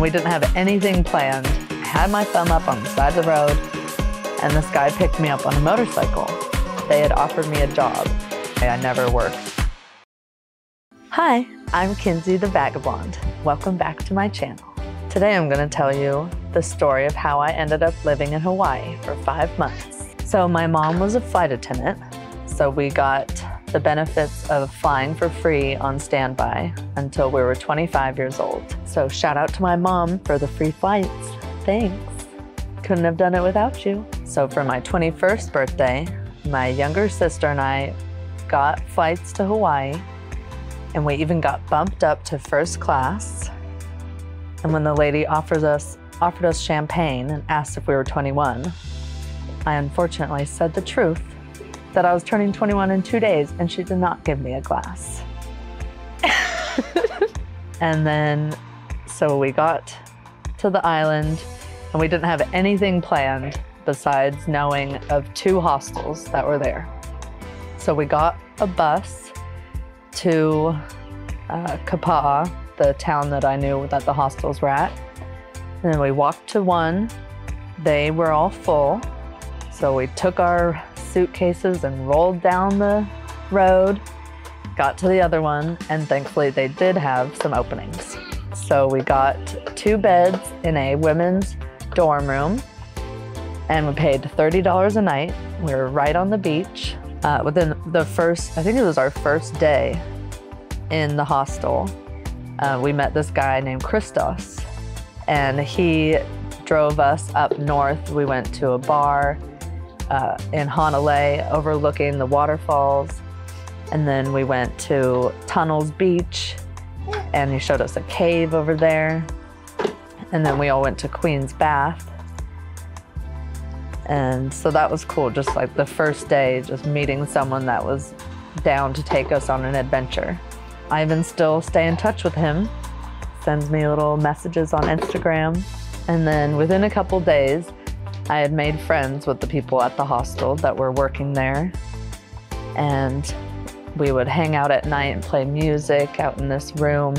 we didn't have anything planned. I had my thumb up on the side of the road, and this guy picked me up on a motorcycle. They had offered me a job. I never worked. Hi, I'm Kinsey the Vagabond. Welcome back to my channel. Today I'm going to tell you the story of how I ended up living in Hawaii for 5 months. So my mom was a flight attendant, so we got the benefits of flying for free on standby until we were 25 years old. So shout out to my mom for the free flights. Thanks. Couldn't have done it without you. So for my 21st birthday, my younger sister and I got flights to Hawaii, and we even got bumped up to first class. And when the lady offered us champagne and asked if we were 21, I unfortunately said the truth, that I was turning 21 in 2 days, and she did not give me a glass. And then, so we got to the island, and we didn't have anything planned besides knowing of 2 hostels that were there. So we got a bus to Kauai, the town that I knew that the hostels were at. And then we walked to one. They were all full. So we took our suitcases and rolled down the road, got to the other one, and thankfully they did have some openings. So we got 2 beds in a women's dorm room, and we paid $30 a night. We were right on the beach. Within the first, I think it was our first day in the hostel, we met this guy named Christos, and he drove us up north. We went to a bar in Honolulu overlooking the waterfalls, and then we went to Tunnels Beach, and he showed us a cave over there, and then we all went to Queen's Bath. And so that was cool, just like the first day, just meeting someone that was down to take us on an adventure. I even still stay in touch with him, sends me little messages on Instagram. And then within a couple days, I had made friends with the people at the hostel that were working there. And we would hang out at night and play music out in this room.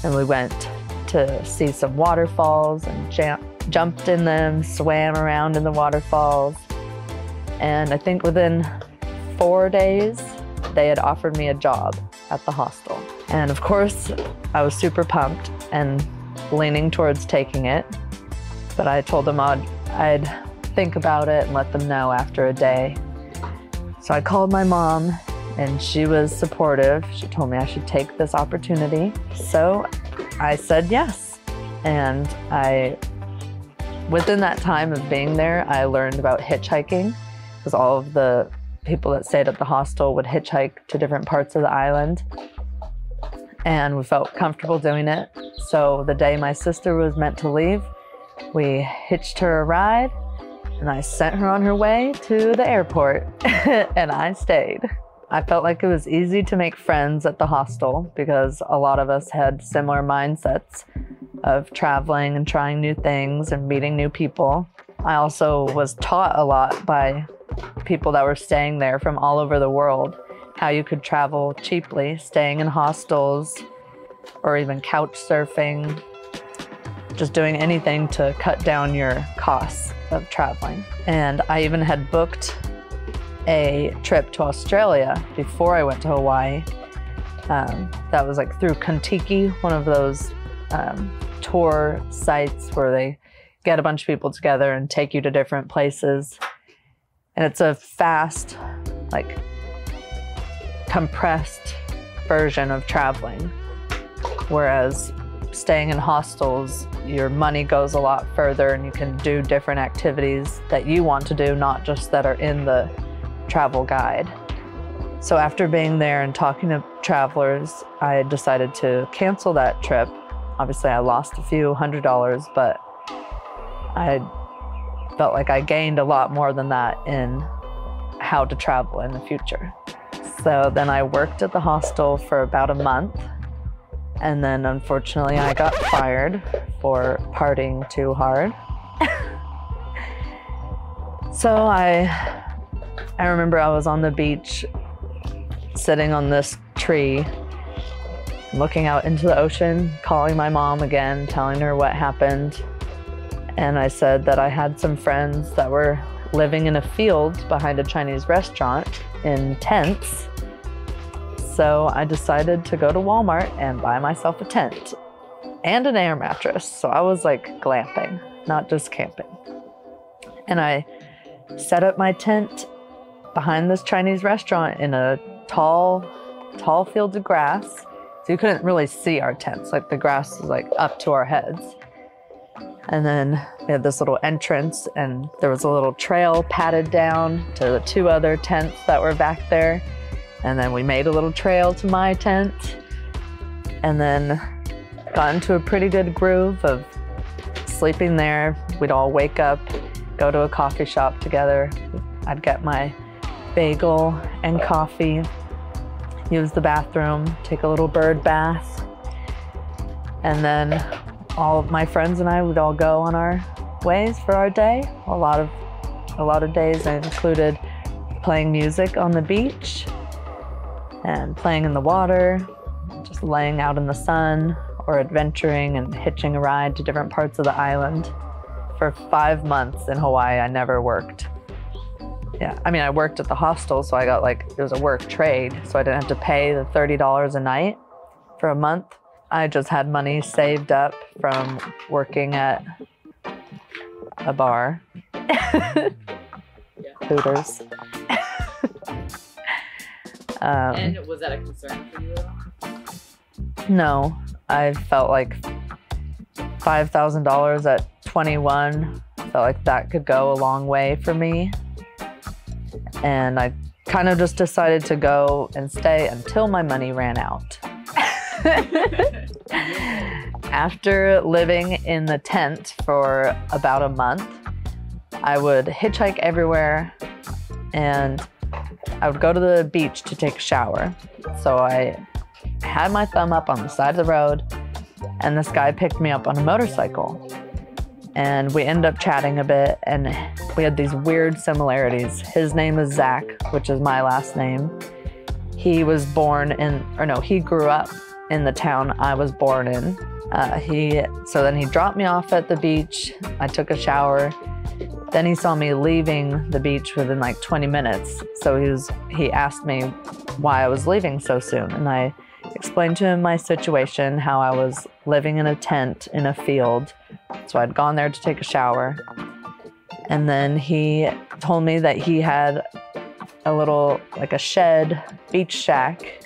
And we went to see some waterfalls and jumped in them, swam around in the waterfalls. And I think within 4 days, they had offered me a job at the hostel. And of course, I was super pumped and leaning towards taking it. But I told them I'd think about it and let them know after a day. So I called my mom, and she was supportive. She told me I should take this opportunity. So I said yes. And within that time of being there, I learned about hitchhiking, because all of the people that stayed at the hostel would hitchhike to different parts of the island. And we felt comfortable doing it. So the day my sister was meant to leave, we hitched her a ride, and I sent her on her way to the airport, and I stayed. I felt like it was easy to make friends at the hostel because a lot of us had similar mindsets of traveling and trying new things and meeting new people. I also was taught a lot by people that were staying there from all over the world, how you could travel cheaply, staying in hostels or even couch surfing, just doing anything to cut down your costs of traveling. And I even had booked a trip to Australia before I went to Hawaii. That was like through Kontiki, one of those tour sites where they get a bunch of people together and take you to different places. And it's a fast, like compressed version of traveling. Whereas staying in hostels, your money goes a lot further and you can do different activities that you want to do, not just that are in the travel guide. So after being there and talking to travelers, I decided to cancel that trip. Obviously, I lost a few $100s, but I felt like I gained a lot more than that in how to travel in the future. So then I worked at the hostel for about a month, and then unfortunately I got fired for partying too hard. So I remember I was on the beach sitting on this tree looking out into the ocean, calling my mom again, telling her what happened. And I said that I had some friends that were living in a field behind a Chinese restaurant in tents. So I decided to go to Walmart and buy myself a tent and an air mattress. So I was like glamping, not just camping. And I set up my tent behind this Chinese restaurant in a tall field of grass. So you couldn't really see our tents. Like the grass was like up to our heads. And then we had this little entrance and there was a little trail padded down to the 2 other tents that were back there. And then we made a little trail to my tent and then got into a pretty good groove of sleeping there. We'd all wake up, go to a coffee shop together. I'd get my bagel and coffee, use the bathroom, take a little bird bath, and then all of my friends and I would all go on our ways for our day. A lot of days I included playing music on the beach and playing in the water, just laying out in the sun or adventuring and hitching a ride to different parts of the island. For 5 months in Hawaii, I never worked. Yeah, I mean, I worked at the hostel, so I got it was a work trade, so I didn't have to pay the $30 a night for a month. I just had money saved up from working at a bar. Hooters. And was that a concern for you? No, I felt like $5,000 at 21, felt like that could go a long way for me. And I kind of just decided to go and stay until my money ran out. After living in the tent for about a month, I would hitchhike everywhere and I would go to the beach to take a shower. So I had my thumb up on the side of the road and this guy picked me up on a motorcycle. And we ended up chatting a bit and we had these weird similarities. His name is Zach, which is my last name. He grew up in the town I was born in. So then he dropped me off at the beach. I took a shower. Then he saw me leaving the beach within like 20 minutes. So he asked me why I was leaving so soon. And I explained to him my situation, how I was living in a tent in a field. So I'd gone there to take a shower. And then he told me that he had a shed, beach shack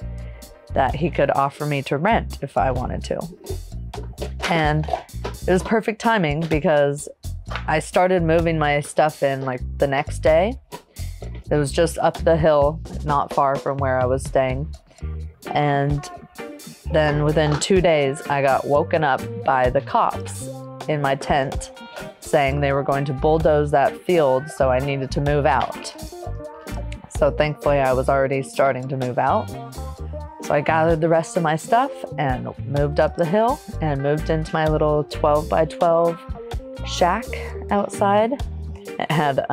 that he could offer me to rent if I wanted to. And it was perfect timing because I started moving my stuff in the next day. It was just up the hill, not far from where I was staying. And then within 2 days, I got woken up by the cops in my tent saying they were going to bulldoze that field, so I needed to move out. So thankfully, I was already starting to move out. So I gathered the rest of my stuff and moved up the hill and moved into my little 12 by 12 shack outside. It had,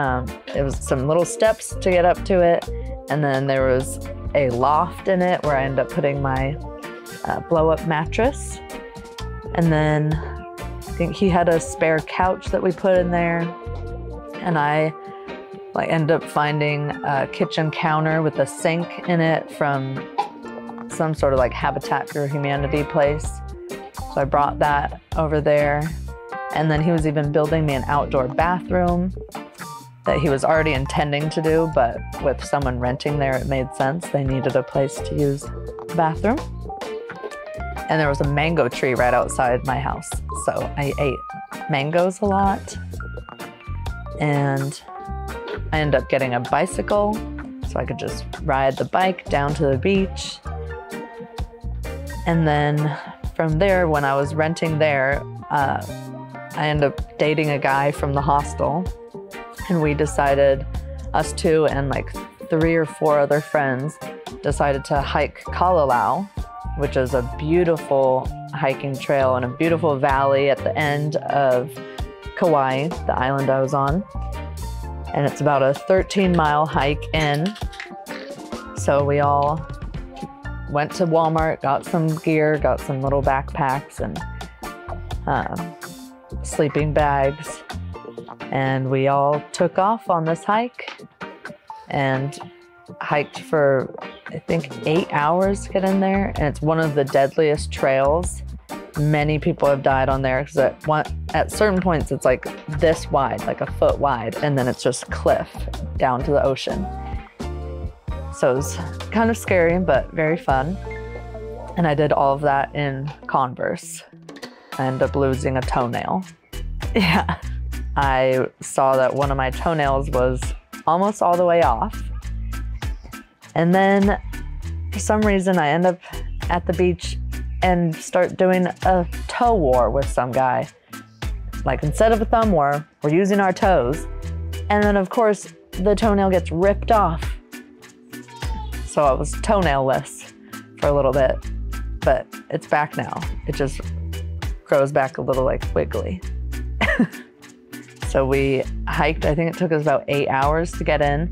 it was some little steps to get up to it. And then there was a loft in it where I ended up putting my blow-up mattress. And then I think he had a spare couch that we put in there. And I ended up finding a kitchen counter with a sink in it from some sort of Habitat for Humanity place. So I brought that over there. And then he was even building me an outdoor bathroom that he was already intending to do, but with someone renting there, it made sense. They needed a place to use the bathroom. And there was a mango tree right outside my house. So I ate mangoes a lot. And I ended up getting a bicycle so I could just ride the bike down to the beach. And then from there, when I was renting there, I ended up dating a guy from the hostel. And we decided, us two and 3 or 4 other friends, decided to hike Kalalau, which is a beautiful hiking trail in a beautiful valley at the end of Kauai, the island I was on. And it's about a 13-mile hike in. So we all went to Walmart, got some gear, got some little backpacks and sleeping bags. And we all took off on this hike and hiked for, I think, 8 hours to get in there. And it's one of the deadliest trails. Many people have died on there because at certain points it's like this wide, like a foot wide, and then it's just cliff down to the ocean. So it was kind of scary, but very fun. And I did all of that in Converse. I ended up losing a toenail. Yeah. I saw that one of my toenails was almost all the way off. And then for some reason I end up at the beach and start doing a toe war with some guy. Like instead of a thumb war, we're using our toes. And then of course the toenail gets ripped off. So I was toenail-less for a little bit, but it's back now. It just grows back a little like wiggly. So we hiked, I think it took us about 8 hours to get in,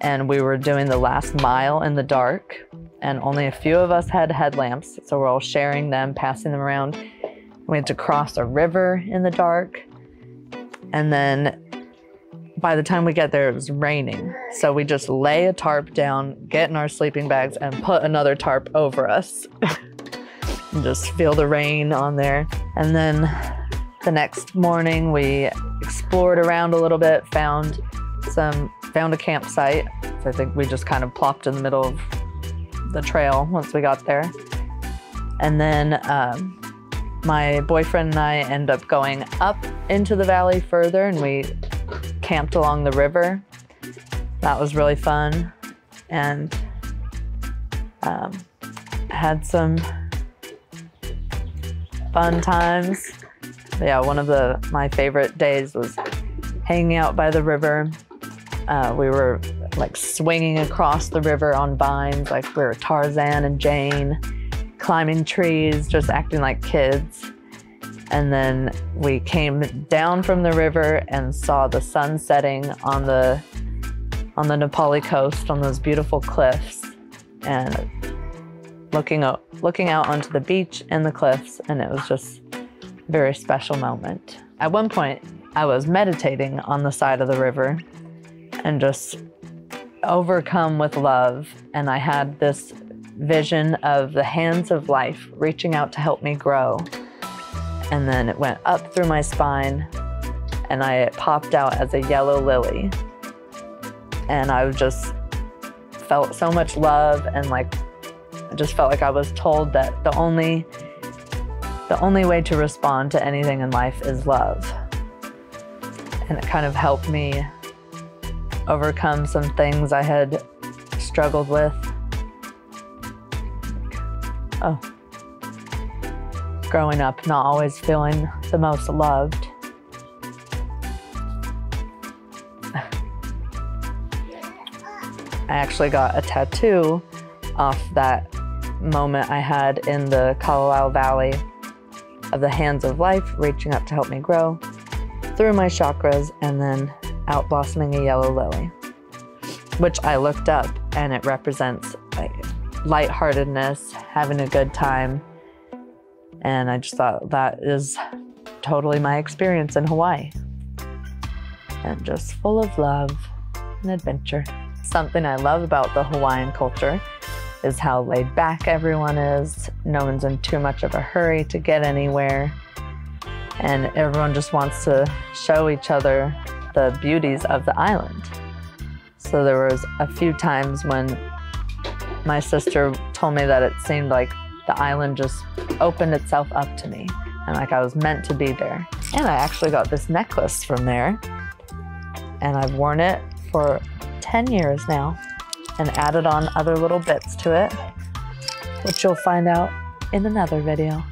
and we were doing the last mile in the dark, and only a few of us had headlamps, so we're all sharing them, passing them around. We had to cross a river in the dark, and then by the time we get there, it was raining. So we just lay a tarp down, get in our sleeping bags, and put another tarp over us. And just feel the rain on there. And then the next morning, we explored around a little bit, found a campsite. So I think we just kind of plopped in the middle of the trail once we got there. And then my boyfriend and I ended up going up into the valley further, and we camped along the river. That was really fun, and had some fun times. But yeah, one of my favorite days was hanging out by the river. We were like swinging across the river on vines, like we were Tarzan and Jane, climbing trees, just acting like kids. And then we came down from the river and saw the sun setting on the Nepali coast on those beautiful cliffs, and looking out onto the beach and the cliffs, and it was just a very special moment. At one point, I was meditating on the side of the river and just overcome with love, and I had this vision of the hands of life reaching out to help me grow. And then it went up through my spine, and I popped out as a yellow lily. And I just felt so much love, and I just felt like I was told that the only way to respond to anything in life is love. And it kind of helped me overcome some things I had struggled with. Growing up, not always feeling the most loved. I actually got a tattoo off that moment I had in the Kauai Valley of the hands of life reaching up to help me grow through my chakras, and then out blossoming a yellow lily, which I looked up, and it represents like lightheartedness, having a good time. And I just thought that is totally my experience in Hawaii, and just full of love and adventure. Something I love about the Hawaiian culture is how laid back everyone is. No one's in too much of a hurry to get anywhere, and everyone just wants to show each other the beauties of the island. So there was a few times when my sister told me that it seemed like the island just opened itself up to me, and like I was meant to be there. And I actually got this necklace from there, and I've worn it for 10 years now and added on other little bits to it, which you'll find out in another video.